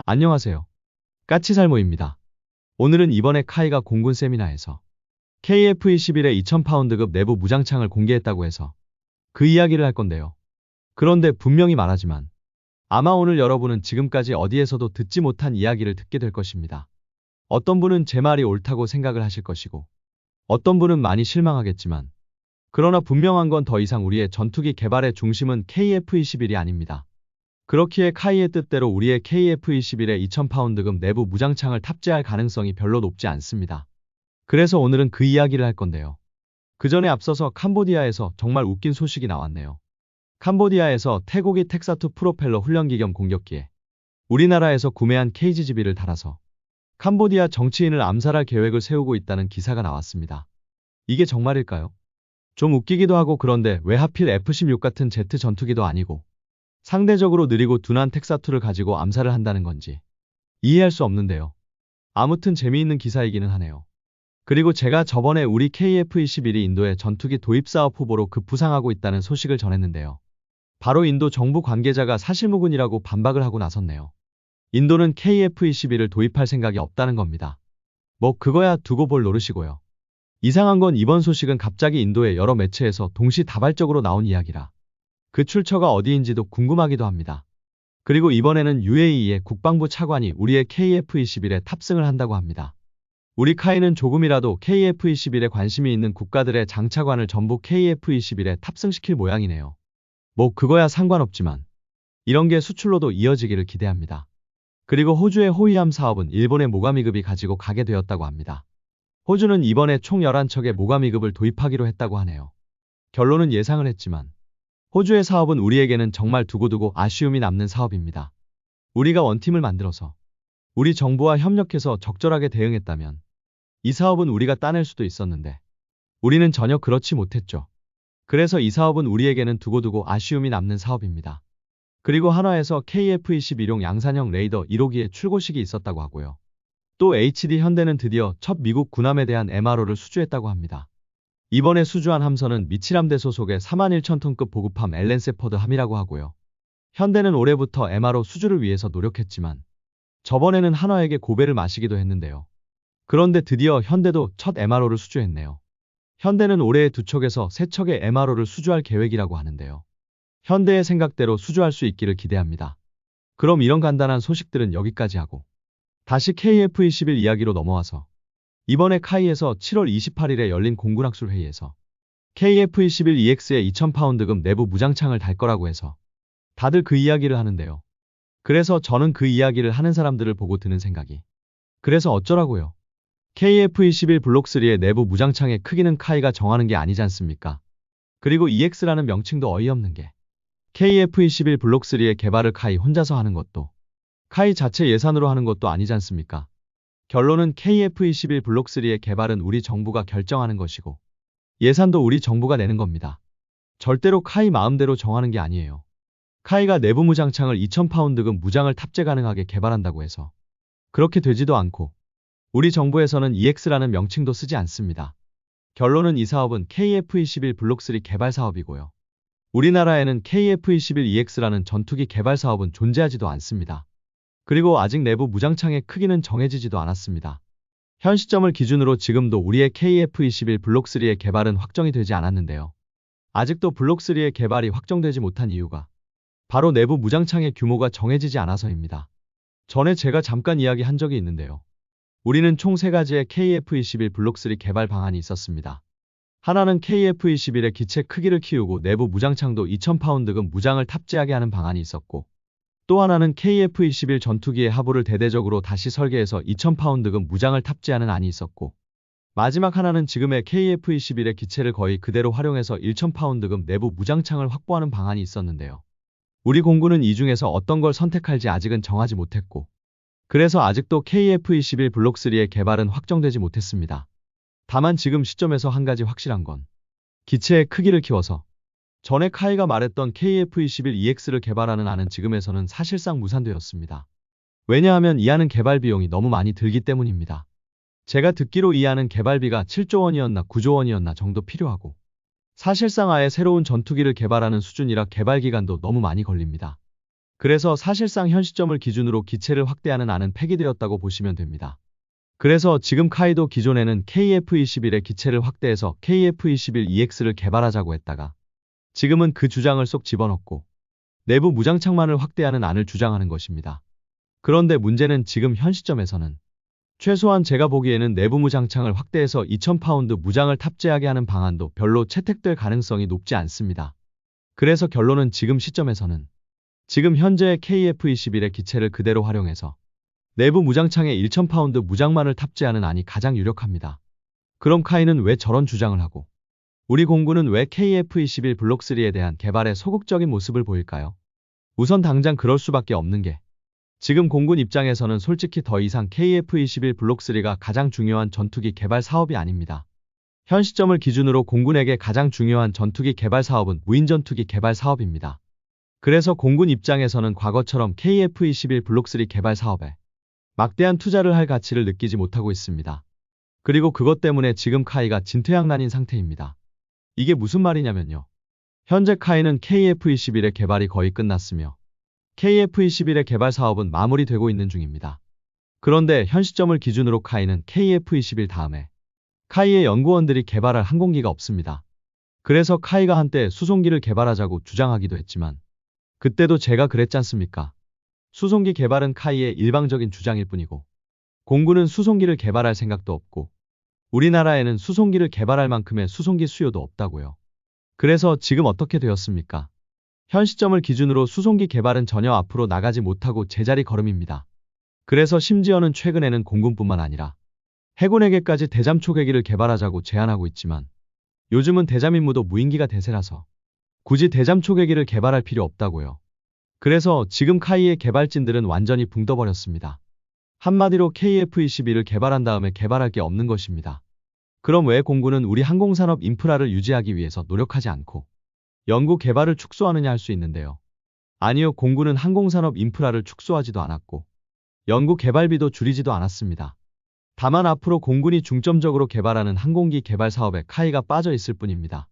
안녕하세요. 까치살모입니다. 오늘은 이번에 카이가 공군 세미나에서 KF-21의 2000파운드급 내부 무장창을 공개했다고 해서 그 이야기를 할 건데요. 그런데 분명히 말하지만 아마 오늘 여러분은 지금까지 어디에서도 듣지 못한 이야기를 듣게 될 것입니다. 어떤 분은 제 말이 옳다고 생각을 하실 것이고 어떤 분은 많이 실망하겠지만 그러나 분명한 건 더 이상 우리의 전투기 개발의 중심은 KF-21이 아닙니다. 그렇기에 카이의 뜻대로 우리의 KF-21의 2000파운드급 내부 무장창을 탑재할 가능성이 별로 높지 않습니다. 그래서 오늘은 그 이야기를 할 건데요. 그 전에 앞서서 캄보디아에서 정말 웃긴 소식이 나왔네요. 캄보디아에서 태국이 텍사투 프로펠러 훈련기 겸 공격기에 우리나라에서 구매한 KGB를 달아서 캄보디아 정치인을 암살할 계획을 세우고 있다는 기사가 나왔습니다. 이게 정말일까요? 좀 웃기기도 하고 그런데 왜 하필 F-16 같은 제트 전투기도 아니고 상대적으로 느리고 둔한 텍사투를 가지고 암살을 한다는 건지 이해할 수 없는데요. 아무튼 재미있는 기사이기는 하네요. 그리고 제가 저번에 우리 KF-21이 인도의 전투기 도입 사업 후보로 급부상하고 있다는 소식을 전했는데요. 바로 인도 정부 관계자가 사실무근이라고 반박을 하고 나섰네요. 인도는 KF-21을 도입할 생각이 없다는 겁니다. 뭐 그거야 두고 볼 노릇이고요. 이상한 건 이번 소식은 갑자기 인도의 여러 매체에서 동시다발적으로 나온 이야기라 그 출처가 어디인지도 궁금하기도 합니다. 그리고 이번에는 UAE의 국방부 차관이 우리의 KF-21에 탑승을 한다고 합니다. 우리 카이는 조금이라도 KF-21에 관심이 있는 국가들의 장차관을 전부 KF-21에 탑승시킬 모양이네요. 뭐 그거야 상관없지만 이런 게 수출로도 이어지기를 기대합니다. 그리고 호주의 호위함 사업은 일본의 모가미급이 가지고 가게 되었다고 합니다. 호주는 이번에 총 11척의 모가미급을 도입하기로 했다고 하네요. 결론은 예상을 했지만 호주의 사업은 우리에게는 정말 두고두고 아쉬움이 남는 사업입니다. 우리가 원팀을 만들어서 우리 정부와 협력해서 적절하게 대응했다면 이 사업은 우리가 따낼 수도 있었는데 우리는 전혀 그렇지 못했죠. 그래서 이 사업은 우리에게는 두고두고 아쉬움이 남는 사업입니다. 그리고 한화에서 KF-21용 양산형 레이더 1호기의 출고식이 있었다고 하고요. 또 HD 현대는 드디어 첫 미국 군함에 대한 MRO를 수주했다고 합니다. 이번에 수주한 함선은 미칠함대 소속의 41,000톤급 보급함 엘렌세퍼드 함이라고 하고요. 현대는 올해부터 MRO 수주를 위해서 노력했지만 저번에는 한화에게 고배를 마시기도 했는데요. 그런데 드디어 현대도 첫 MRO를 수주했네요. 현대는 올해 2척에서 3척의 MRO를 수주할 계획이라고 하는데요. 현대의 생각대로 수주할 수 있기를 기대합니다. 그럼 이런 간단한 소식들은 여기까지 하고 다시 KF-21 이야기로 넘어와서 이번에 카이에서 7월 28일에 열린 공군학술 회의에서 KF-21EX의 2000파운드급 내부 무장창을 달 거라고 해서 다들 그 이야기를 하는데요. 그래서 저는 그 이야기를 하는 사람들을 보고 드는 생각이 그래서 어쩌라고요. KF-21 블록3의 내부 무장창의 크기는 카이가 정하는 게 아니지 않습니까? 그리고 EX라는 명칭도 어이없는 게 KF-21 블록3의 개발을 카이 혼자서 하는 것도 카이 자체 예산으로 하는 것도 아니지 않습니까? 결론은 KF-21 블록3의 개발은 우리 정부가 결정하는 것이고 예산도 우리 정부가 내는 겁니다. 절대로 카이 마음대로 정하는 게 아니에요. 카이가 내부 무장창을 2000파운드급 무장을 탑재 가능하게 개발한다고 해서 그렇게 되지도 않고 우리 정부에서는 EX라는 명칭도 쓰지 않습니다. 결론은 이 사업은 KF-21 블록3 개발 사업이고요. 우리나라에는 KF-21EX라는 전투기 개발 사업은 존재하지도 않습니다. 그리고 아직 내부 무장창의 크기는 정해지지도 않았습니다. 현 시점을 기준으로 지금도 우리의 KF-21 블록3의 개발은 확정이 되지 않았는데요. 아직도 블록3의 개발이 확정되지 못한 이유가 바로 내부 무장창의 규모가 정해지지 않아서입니다. 전에 제가 잠깐 이야기한 적이 있는데요. 우리는 총 3가지의 KF-21 블록3 개발 방안이 있었습니다. 하나는 KF-21의 기체 크기를 키우고 내부 무장창도 2000파운드급 무장을 탑재하게 하는 방안이 있었고 또 하나는 KF-21 전투기의 하부를 대대적으로 다시 설계해서 2000파운드급 무장을 탑재하는 안이 있었고 마지막 하나는 지금의 KF-21의 기체를 거의 그대로 활용해서 1000파운드급 내부 무장창을 확보하는 방안이 있었는데요. 우리 공군은 이 중에서 어떤 걸 선택할지 아직은 정하지 못했고 그래서 아직도 KF-21 블록3의 개발은 확정되지 못했습니다. 다만 지금 시점에서 한 가지 확실한 건 기체의 크기를 키워서 전에 카이가 말했던 KF-21EX를 개발하는 안은 지금에서는 사실상 무산되었습니다. 왜냐하면 이 안은 개발 비용이 너무 많이 들기 때문입니다. 제가 듣기로 이 안은 개발비가 7조 원이었나 9조 원이었나 정도 필요하고 사실상 아예 새로운 전투기를 개발하는 수준이라 개발 기간도 너무 많이 걸립니다. 그래서 사실상 현 시점을 기준으로 기체를 확대하는 안은 폐기되었다고 보시면 됩니다. 그래서 지금 카이도 기존에는 KF-21의 기체를 확대해서 KF-21EX를 개발하자고 했다가 지금은 그 주장을 쏙 집어넣고 내부 무장창만을 확대하는 안을 주장하는 것입니다. 그런데 문제는 지금 현 시점에서는 최소한 제가 보기에는 내부 무장창을 확대해서 2000파운드 무장을 탑재하게 하는 방안도 별로 채택될 가능성이 높지 않습니다. 그래서 결론은 지금 시점에서는 지금 현재의 KF-21의 기체를 그대로 활용해서 내부 무장창에 1000파운드 무장만을 탑재하는 안이 가장 유력합니다. 그럼 카이는 왜 저런 주장을 하고 우리 공군은 왜 KF-21 블록3에 대한 개발에 소극적인 모습을 보일까요? 우선 당장 그럴 수밖에 없는 게 지금 공군 입장에서는 솔직히 더 이상 KF-21 블록3가 가장 중요한 전투기 개발 사업이 아닙니다. 현 시점을 기준으로 공군에게 가장 중요한 전투기 개발 사업은 무인전투기 개발 사업입니다. 그래서 공군 입장에서는 과거처럼 KF-21 블록3 개발 사업에 막대한 투자를 할 가치를 느끼지 못하고 있습니다. 그리고 그것 때문에 지금 카이가 진퇴양난인 상태입니다. 이게 무슨 말이냐면요. 현재 카이는 KF-21의 개발이 거의 끝났으며 KF-21의 개발 사업은 마무리되고 있는 중입니다. 그런데 현 시점을 기준으로 카이는 KF-21 다음에 카이의 연구원들이 개발할 항공기가 없습니다. 그래서 카이가 한때 수송기를 개발하자고 주장하기도 했지만 그때도 제가 그랬잖습니까? 수송기 개발은 카이의 일방적인 주장일 뿐이고 공군은 수송기를 개발할 생각도 없고 우리나라에는 수송기를 개발할 만큼의 수송기 수요도 없다고요. 그래서 지금 어떻게 되었습니까? 현 시점을 기준으로 수송기 개발은 전혀 앞으로 나가지 못하고 제자리 걸음입니다. 그래서 심지어는 최근에는 공군뿐만 아니라 해군에게까지 대잠 초계기를 개발하자고 제안하고 있지만 요즘은 대잠 임무도 무인기가 대세라서 굳이 대잠 초계기를 개발할 필요 없다고요. 그래서 지금 카이의 개발진들은 완전히 붕 떠버렸습니다. 한마디로 KF-21을 개발한 다음에 개발할 게 없는 것입니다. 그럼 왜 공군은 우리 항공산업 인프라를 유지하기 위해서 노력하지 않고 연구 개발을 축소하느냐 할 수 있는데요. 아니요, 공군은 항공산업 인프라를 축소하지도 않았고 연구 개발비도 줄이지도 않았습니다. 다만 앞으로 공군이 중점적으로 개발하는 항공기 개발 사업에 카이가 빠져 있을 뿐입니다.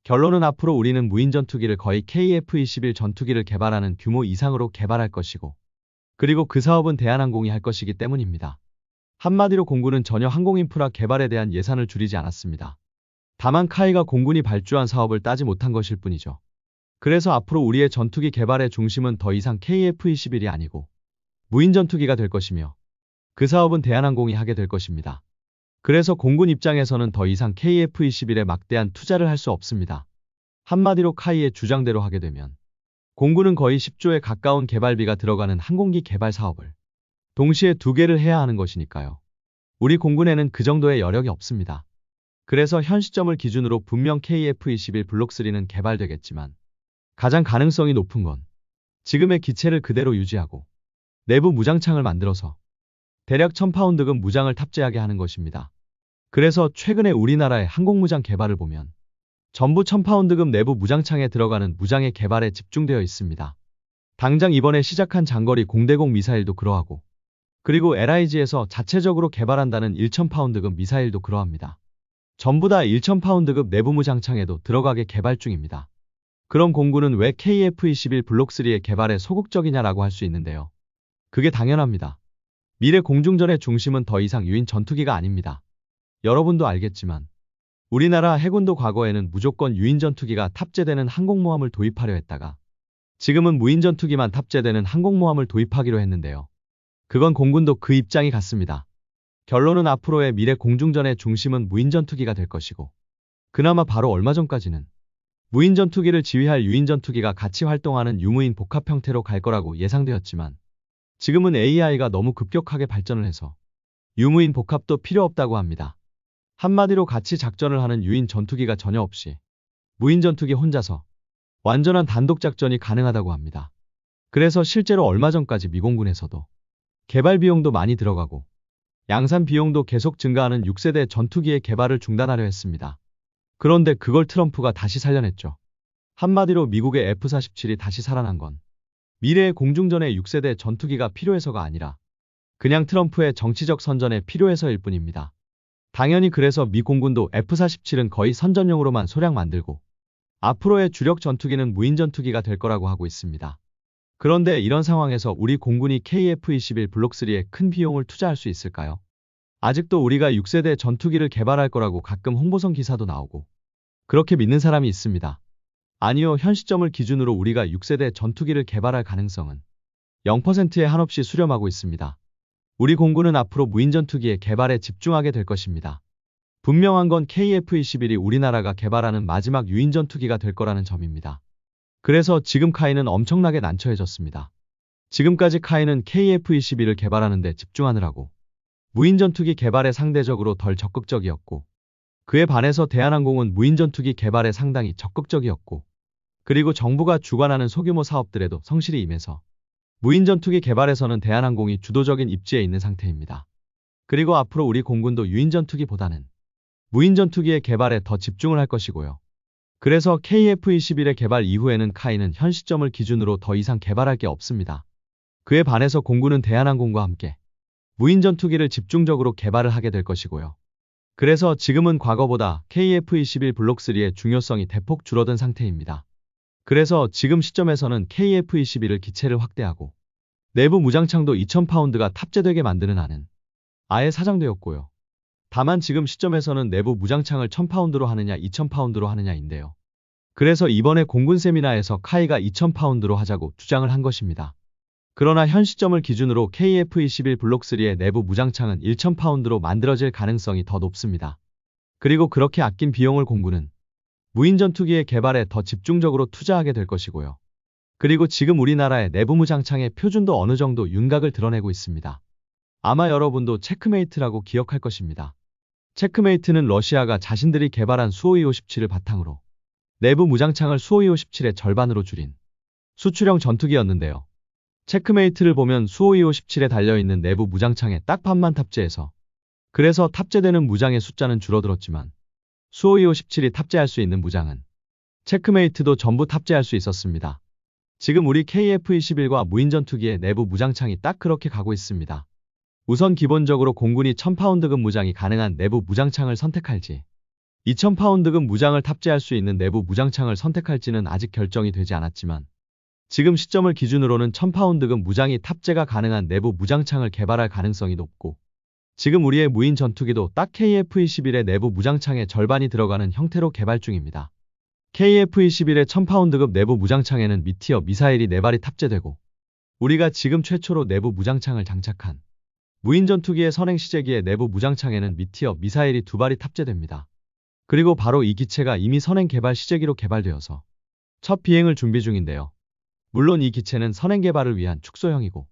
결론은 앞으로 우리는 무인전투기를 거의 KF-21 전투기를 개발하는 규모 이상으로 개발할 것이고 그리고 그 사업은 대한항공이 할 것이기 때문입니다. 한마디로 공군은 전혀 항공인프라 개발에 대한 예산을 줄이지 않았습니다. 다만 카이가 공군이 발주한 사업을 따지 못한 것일 뿐이죠. 그래서 앞으로 우리의 전투기 개발의 중심은 더 이상 KF-21이 아니고 무인전투기가 될 것이며 그 사업은 대한항공이 하게 될 것입니다. 그래서 공군 입장에서는 더 이상 KF-21에 막대한 투자를 할 수 없습니다. 한마디로 카이의 주장대로 하게 되면 공군은 거의 10조에 가까운 개발비가 들어가는 항공기 개발 사업을 동시에 2개를 해야 하는 것이니까요. 우리 공군에는 그 정도의 여력이 없습니다. 그래서 현 시점을 기준으로 분명 KF-21 블록3는 개발되겠지만 가장 가능성이 높은 건 지금의 기체를 그대로 유지하고 내부 무장창을 만들어서 대략 1000파운드급 무장을 탑재하게 하는 것입니다. 그래서 최근에 우리나라의 항공무장 개발을 보면 전부 1000파운드급 내부 무장창에 들어가는 무장의 개발에 집중되어 있습니다. 당장 이번에 시작한 장거리 공대공 미사일도 그러하고 그리고 LIG에서 자체적으로 개발한다는 1000파운드급 미사일도 그러합니다. 전부 다 1000파운드급 내부 무장창에도 들어가게 개발 중입니다. 그럼 공군은 왜 KF-21 블록3의 개발에 소극적이냐라고 할 수 있는데요. 그게 당연합니다. 미래 공중전의 중심은 더 이상 유인 전투기가 아닙니다. 여러분도 알겠지만 우리나라 해군도 과거에는 무조건 유인 전투기가 탑재되는 항공모함을 도입하려 했다가 지금은 무인 전투기만 탑재되는 항공모함을 도입하기로 했는데요. 그건 공군도 그 입장이 같습니다. 결론은 앞으로의 미래 공중전의 중심은 무인전투기가 될 것이고 그나마 바로 얼마 전까지는 무인전투기를 지휘할 유인전투기가 같이 활동하는 유무인 복합 형태로 갈 거라고 예상되었지만 지금은 AI가 너무 급격하게 발전을 해서 유무인 복합도 필요 없다고 합니다. 한마디로 같이 작전을 하는 유인 전투기가 전혀 없이 무인 전투기 혼자서 완전한 단독 작전이 가능하다고 합니다. 그래서 실제로 얼마 전까지 미공군에서도 개발 비용도 많이 들어가고 양산 비용도 계속 증가하는 6세대 전투기의 개발을 중단하려 했습니다. 그런데 그걸 트럼프가 다시 살려냈죠. 한마디로 미국의 F-47이 다시 살아난 건 미래의 공중전에 6세대 전투기가 필요해서가 아니라 그냥 트럼프의 정치적 선전에 필요해서일 뿐입니다. 당연히 그래서 미 공군도 F-47은 거의 선전용으로만 소량 만들고 앞으로의 주력 전투기는 무인 전투기가 될 거라고 하고 있습니다. 그런데 이런 상황에서 우리 공군이 KF-21 블록3에 큰 비용을 투자할 수 있을까요? 아직도 우리가 6세대 전투기를 개발할 거라고 가끔 홍보성 기사도 나오고 그렇게 믿는 사람이 있습니다. 아니요, 현 시점을 기준으로 우리가 6세대 전투기를 개발할 가능성은 0%에 한없이 수렴하고 있습니다. 우리 공군은 앞으로 무인 전투기의 개발에 집중하게 될 것입니다. 분명한 건 KF-21이 우리나라가 개발하는 마지막 유인 전투기가 될 거라는 점입니다. 그래서 지금 카이는 엄청나게 난처해졌습니다. 지금까지 카이는 KF-21을 개발하는 데 집중하느라고 무인 전투기 개발에 상대적으로 덜 적극적이었고, 그에 반해서 대한항공은 무인 전투기 개발에 상당히 적극적이었고, 그리고 정부가 주관하는 소규모 사업들에도 성실히 임해서 무인 전투기 개발에서는 대한항공이 주도적인 입지에 있는 상태입니다. 그리고 앞으로 우리 공군도 유인 전투기보다는 무인 전투기의 개발에 더 집중을 할 것이고요. 그래서 KF-21의 개발 이후에는 카이는 현 시점을 기준으로 더 이상 개발할 게 없습니다. 그에 반해서 공군은 대한항공과 함께 무인 전투기를 집중적으로 개발을 하게 될 것이고요. 그래서 지금은 과거보다 KF-21 블록3의 중요성이 대폭 줄어든 상태입니다. 그래서 지금 시점에서는 KF-21을 기체를 확대하고 내부 무장창도 2000파운드가 탑재되게 만드는 안은 아예 사장되었고요. 다만 지금 시점에서는 내부 무장창을 1000파운드로 하느냐 2000파운드로 하느냐인데요. 그래서 이번에 공군 세미나에서 카이가 2000파운드로 하자고 주장을 한 것입니다. 그러나 현 시점을 기준으로 KF-21 블록3의 내부 무장창은 1000파운드로 만들어질 가능성이 더 높습니다. 그리고 그렇게 아낀 비용을 공군은 무인 전투기의 개발에 더 집중적으로 투자하게 될 것이고요. 그리고 지금 우리나라의 내부 무장창의 표준도 어느 정도 윤곽을 드러내고 있습니다. 아마 여러분도 체크메이트라고 기억할 것입니다. 체크메이트는 러시아가 자신들이 개발한 수호-257을 바탕으로 내부 무장창을 수호-257의 절반으로 줄인 수출형 전투기였는데요. 체크메이트를 보면 수호-257에 달려있는 내부 무장창에 딱 반만 탑재해서 그래서 탑재되는 무장의 숫자는 줄어들었지만 수호-257이 탑재할 수 있는 무장은 체크메이트도 전부 탑재할 수 있었습니다. 지금 우리 KF-21과 무인 전투기의 내부 무장창이 딱 그렇게 가고 있습니다. 우선 기본적으로 공군이 1000파운드급 무장이 가능한 내부 무장창을 선택할지 2000파운드급 무장을 탑재할 수 있는 내부 무장창을 선택할지는 아직 결정이 되지 않았지만 지금 시점을 기준으로는 1000파운드급 무장이 탑재가 가능한 내부 무장창을 개발할 가능성이 높고 지금 우리의 무인 전투기도 딱 KF-21의 내부 무장창의 절반이 들어가는 형태로 개발 중입니다. KF-21의 1000파운드급 내부 무장창에는 미티어 미사일이 4발이 탑재되고 우리가 지금 최초로 내부 무장창을 장착한 무인 전투기의 선행 시제기의 내부 무장창에는 미티어 미사일이 2발이 탑재됩니다. 그리고 바로 이 기체가 이미 선행 개발 시제기로 개발되어서 첫 비행을 준비 중인데요. 물론 이 기체는 선행 개발을 위한 축소형이고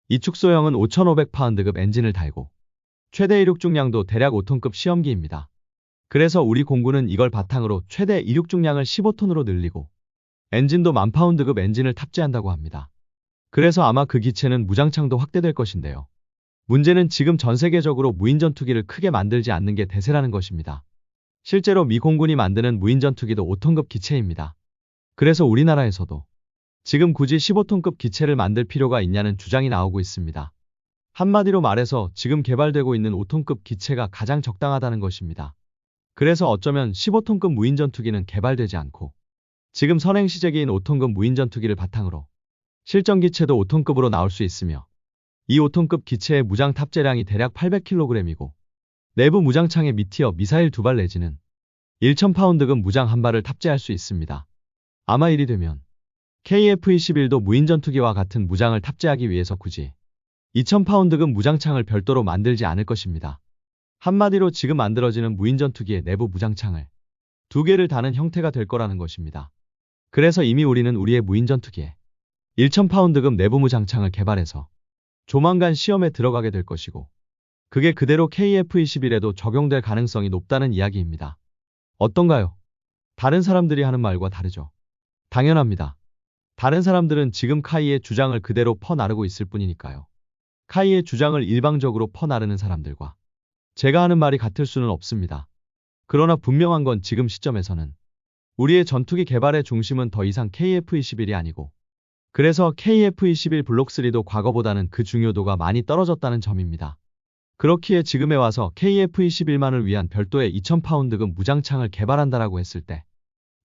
이 축소형은 5500파운드급 엔진을 달고 최대 이륙 중량도 대략 5톤급 시험기입니다. 그래서 우리 공군은 이걸 바탕으로 최대 이륙 중량을 15톤으로 늘리고 엔진도 10,000파운드급 엔진을 탑재한다고 합니다. 그래서 아마 그 기체는 무장창도 확대될 것인데요. 문제는 지금 전 세계적으로 무인 전투기를 크게 만들지 않는 게 대세라는 것입니다. 실제로 미 공군이 만드는 무인 전투기도 5톤급 기체입니다. 그래서 우리나라에서도 지금 굳이 15톤급 기체를 만들 필요가 있냐는 주장이 나오고 있습니다. 한마디로 말해서 지금 개발되고 있는 5톤급 기체가 가장 적당하다는 것입니다. 그래서 어쩌면 15톤급 무인 전투기는 개발되지 않고 지금 선행 시제기인 5톤급 무인 전투기를 바탕으로 실전 기체도 5톤급으로 나올 수 있으며 이 5톤급 기체의 무장 탑재량이 대략 800kg이고 내부 무장창에 미티어 미사일 2발 내지는 1000파운드급 무장 1발을 탑재할 수 있습니다. 아마 일이 되면 KF-21도 무인 전투기와 같은 무장을 탑재하기 위해서 굳이 2000파운드급 무장창을 별도로 만들지 않을 것입니다. 한마디로 지금 만들어지는 무인 전투기의 내부 무장창을 2개를 다는 형태가 될 거라는 것입니다. 그래서 이미 우리는 우리의 무인 전투기에 1000파운드급 내부 무장창을 개발해서 조만간 시험에 들어가게 될 것이고 그게 그대로 KF-21에도 적용될 가능성이 높다는 이야기입니다. 어떤가요? 다른 사람들이 하는 말과 다르죠? 당연합니다. 다른 사람들은 지금 카이의 주장을 그대로 퍼나르고 있을 뿐이니까요. 카이의 주장을 일방적으로 퍼나르는 사람들과 제가 하는 말이 같을 수는 없습니다. 그러나 분명한 건 지금 시점에서는 우리의 전투기 개발의 중심은 더 이상 KF-21이 아니고 그래서 KF-21 블록3도 과거보다는 그 중요도가 많이 떨어졌다는 점입니다. 그렇기에 지금에 와서 KF-21만을 위한 별도의 2000파운드급 무장창을 개발한다라고 했을 때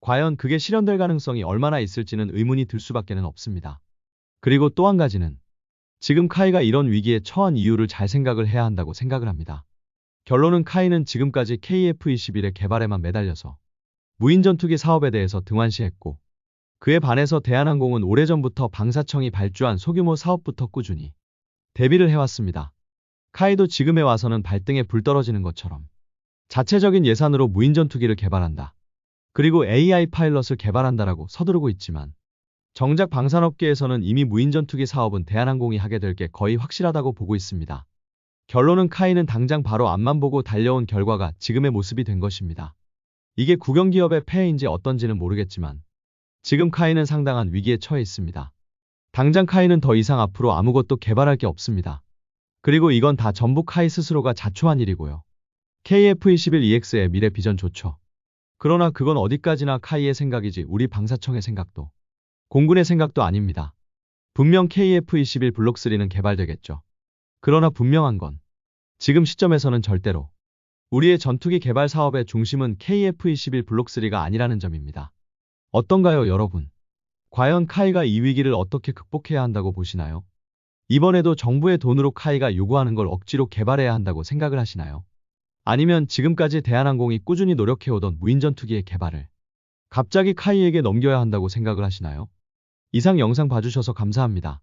과연 그게 실현될 가능성이 얼마나 있을지는 의문이 들 수밖에는 없습니다. 그리고 또 한 가지는 지금 카이가 이런 위기에 처한 이유를 잘 생각을 해야 한다고 생각을 합니다. 결론은 카이는 지금까지 KF-21의 개발에만 매달려서 무인 전투기 사업에 대해서 등한시했고, 그에 반해서 대한항공은 오래전부터 방사청이 발주한 소규모 사업부터 꾸준히 대비를 해왔습니다. 카이도 지금에 와서는 발등에 불 떨어지는 것처럼 자체적인 예산으로 무인 전투기를 개발한다, 그리고 AI 파일럿을 개발한다라고 서두르고 있지만, 정작 방산업계에서는 이미 무인 전투기 사업은 대한항공이 하게 될 게 거의 확실하다고 보고 있습니다. 결론은 카이는 당장 바로 앞만 보고 달려온 결과가 지금의 모습이 된 것입니다. 이게 국영기업의 폐해인지 어떤지는 모르겠지만 지금 카이는 상당한 위기에 처해 있습니다. 당장 카이는 더 이상 앞으로 아무것도 개발할 게 없습니다. 그리고 이건 다 전부 카이 스스로가 자초한 일이고요. KF-21EX의 미래 비전 좋죠. 그러나 그건 어디까지나 카이의 생각이지 우리 방사청의 생각도 공군의 생각도 아닙니다. 분명 KF-21 블록3는 개발되겠죠. 그러나 분명한 건 지금 시점에서는 절대로 우리의 전투기 개발 사업의 중심은 KF-21 블록3가 아니라는 점입니다. 어떤가요, 여러분? 과연 카이가 이 위기를 어떻게 극복해야 한다고 보시나요? 이번에도 정부의 돈으로 카이가 요구하는 걸 억지로 개발해야 한다고 생각을 하시나요? 아니면 지금까지 대한항공이 꾸준히 노력해오던 무인 전투기의 개발을 갑자기 카이에게 넘겨야 한다고 생각을 하시나요? 이상 영상 봐주셔서 감사합니다.